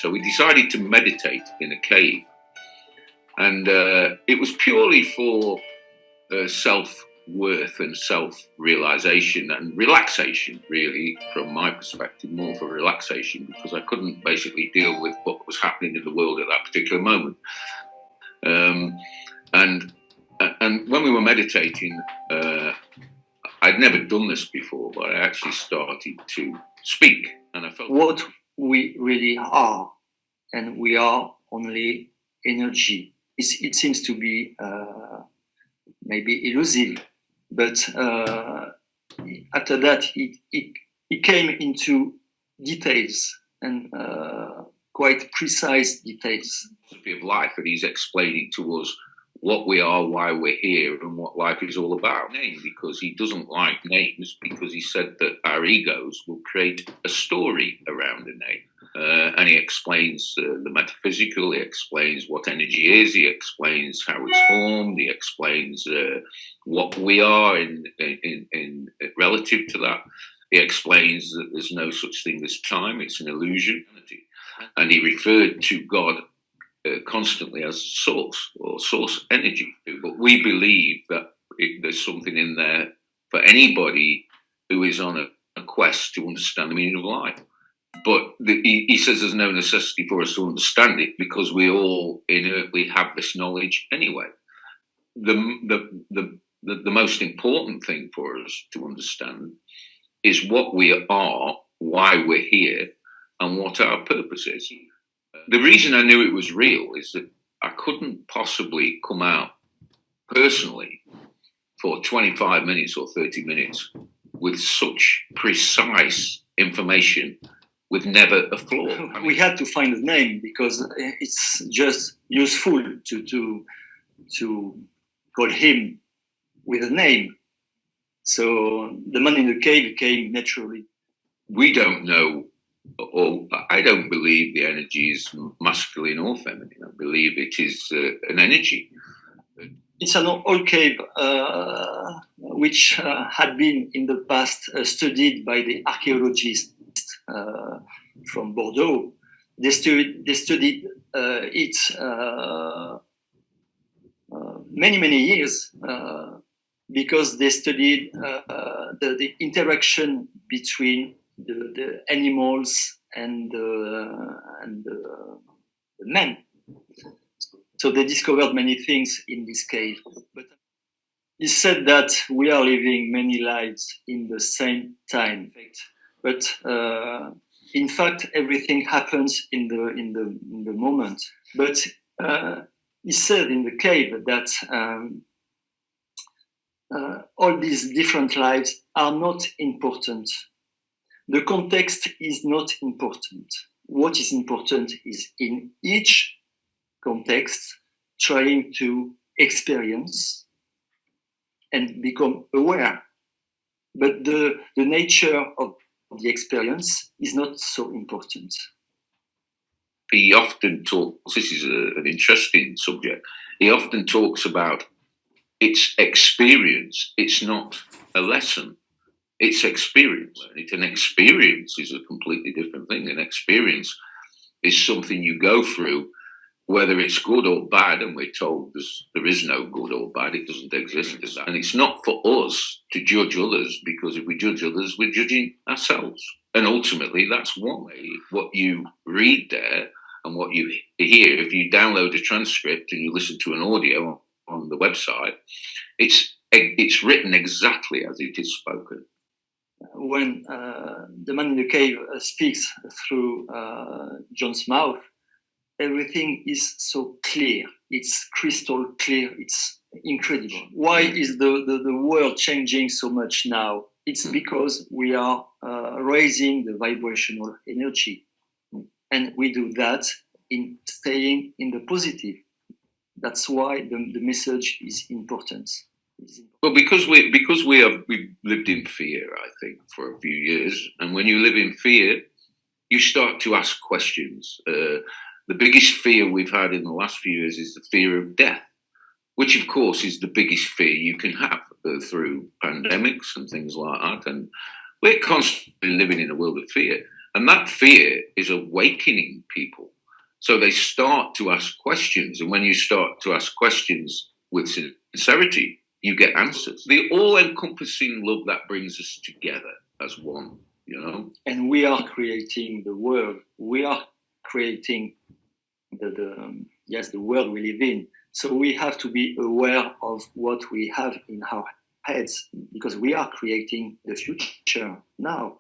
So we decided to meditate in a cave. And it was purely for self-worth and self-realization and relaxation, really, from my perspective, more for relaxation, because I couldn't basically deal with what was happening in the world at that particular moment. And when we were meditating, I'd never done this before, but I actually started to speak, and I felt what we really are, and we are only energy. It seems to be maybe elusive, but after that it came into details and quite precise details of life, and he's explaining to us what we are, why we're here, and what life is all about. Name, because he doesn't like names, because he said that our egos will create a story around a name. And he explains the metaphysical, he explains what energy is, he explains how it's formed, he explains what we are in relative to that. He explains that there's no such thing as time, it's an illusion. And he referred to God constantly as source or source energy. But we believe that there's something in there for anybody who is on a quest to understand the meaning of life. But he says there's no necessity for us to understand it, because we all inertly have this knowledge anyway. The most important thing for us to understand is what we are, why we're here, and what our purpose is. The reason I knew it was real is that I couldn't possibly come out personally for 25 minutes or 30 minutes with such precise information with never a flaw. We had to find a name, because it's just useful to call him with a name. So the man in the cave came naturally. We don't know, or I don't believe the energy is masculine or feminine. I believe it is an energy. It's an old cave which had been in the past studied by the archaeologists from Bordeaux. They studied it many years because they studied the interaction between the animals and the men. So they discovered many things in this cave. But he said that we are living many lives in the same time. But in fact, everything happens in the moment. But he said in the cave that all these different lives are not important. The context is not important. What is important is in each context trying to experience and become aware. But the nature of the experience is not so important. He often talks, this is an interesting subject, he often talks about it's experience, it's not a lesson, it's experience. An experience is a completely different thing. An experience is something you go through, whether it's good or bad, and we're told there is no good or bad, it doesn't exist. And it's not for us to judge others, because if we judge others, we're judging ourselves. And ultimately, that's one way. What you read there and what you hear, if you download a transcript and you listen to an audio on the website, it's written exactly as it is spoken. When the man in the cave speaks through John's mouth, everything is so clear. It's crystal clear. It's incredible. Why is the world changing so much now? It's because we are raising the vibrational energy. And we do that in staying in the positive. That's why the message is important. Well, because we've lived in fear, I think, for a few years. And when you live in fear, you start to ask questions. The biggest fear we've had in the last few years is the fear of death, which, of course, is the biggest fear you can have through pandemics and things like that. And we're constantly living in a world of fear. And that fear is awakening people. So they start to ask questions. And when you start to ask questions with sincerity, you get answers. The all-encompassing love that brings us together as one, you know? And we are creating the world. We are creating the world we live in. So we have to be aware of what we have in our heads, because we are creating the future now.